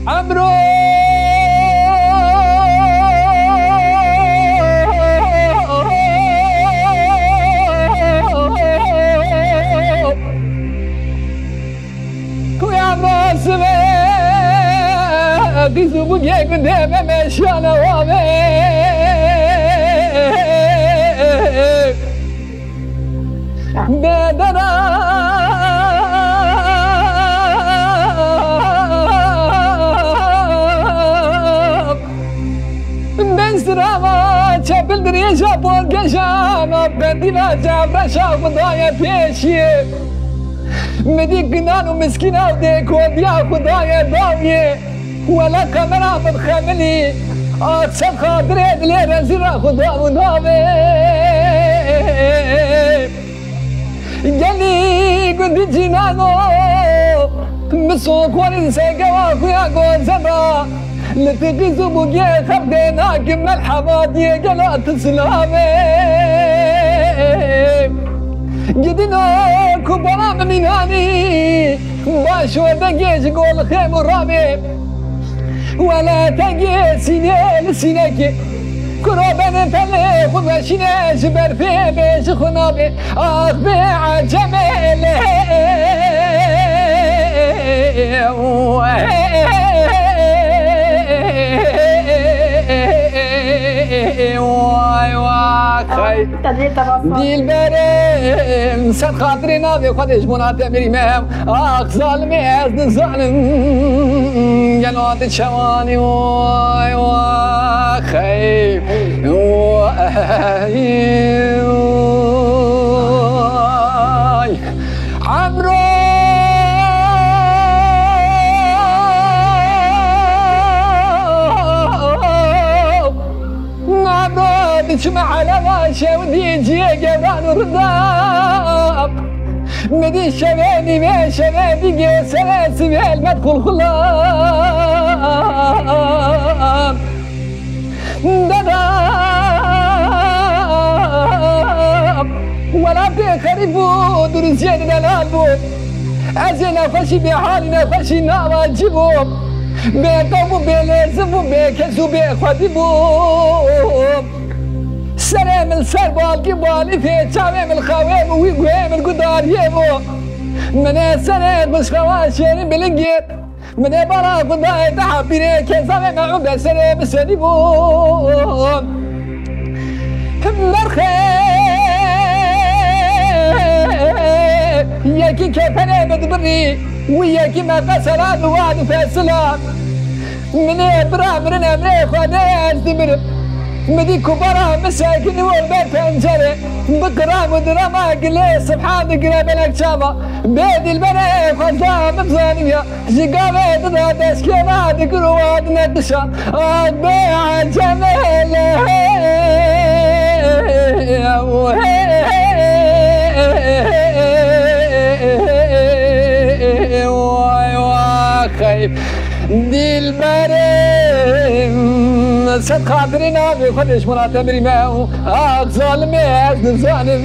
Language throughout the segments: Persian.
عمرو ويا ماسمه قزبو جاي قدامه مشانا وامه بدنا بنسرما تشبل دريشة بورك شاما بدنا جابر شاف ضايا بيشي مديك نانو مسكينة وديك وديا خدايا داوية ولا كاميرا متخملي أتصد خاطري دلي رزيرا خدا وداوي جاني قد جنانو مسوق ورنسيقا واخويا قول زبا لتقي زبوقي خبدينا كم الحماد يقلا تسلامي جدنا كبرا مناني باشو دقيش قول خيم ورامي ولا تقي سيني لسينك كروبان تلي خذ ماشينا جبر في بيش خنابي أخبع جميلي واي واخي دي البريم سد خاطري نابي خدش بنات مريمام أخزال ميز نزعلن جلوات الشواني واي واخي واي عمرو تسمع على ماشي ودي جي قبان ورداب مدي شبابي ما شبابي قيس سلاسي المدخل خلاب دباب ولا بخريفو درسين دلالبو أزينا فشي بحالنا فشي ناما جيبو بيقومو بيلزمو بيكسو بيخواتيبو سلام السربال كبالي في تشاوي من الخويم ويقوي من قدار يبو من السنة مش خواشين بلنجيت من برا قدار تحبيني كيسامي معوبة سنة بسنبو مرخي ياكي كيفني بدبري وياكي ما فسران وعد فسلام من برا مرنا من خدي أجدمر مدي كبرها مساكن والبيت انجري بكرة مدرما قلي سبحانك قريب لك شابا بيدي البني خزا مبزانية جقابي تدادش كما تقروا ندشا بيع جميل واي واخيف دي البريم سد خاطرنا بخدش مرات مريماو أغزال ميز نزانم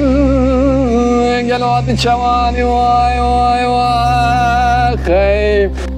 قلوات الشواني واي واي واي خيف